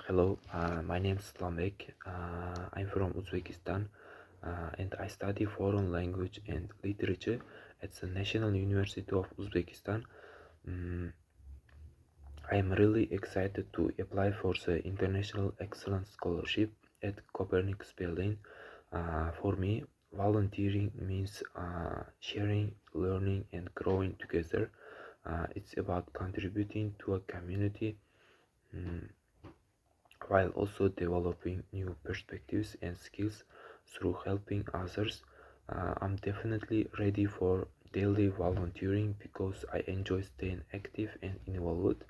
Hello, my name is Slamek. I'm from Uzbekistan and I study foreign language and literature at the National University of Uzbekistan. Mm, I'm really excited to apply for the International Excellence Scholarship at Copernicus Berlin. For me, volunteering means sharing, learning, and growing together. It's about contributing to a community. mm, while also developing new perspectives and skills through helping others. I'm definitely ready for daily volunteering because I enjoy staying active and involved.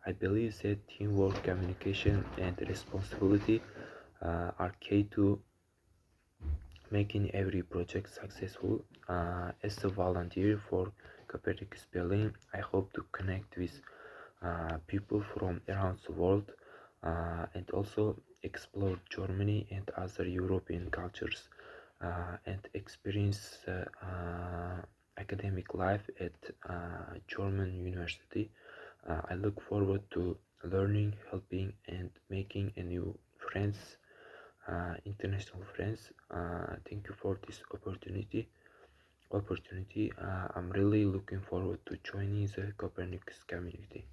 I believe that teamwork, communication, and responsibility are key to making every project successful. As a volunteer for Copernicus Berlin, I hope to connect with people from around the world and also explore Germany and other European cultures and experience academic life at German university. I look forward to learning, helping, and making a new friends, international friends. Thank you for this opportunity. I'm really looking forward to joining the Copernicus community.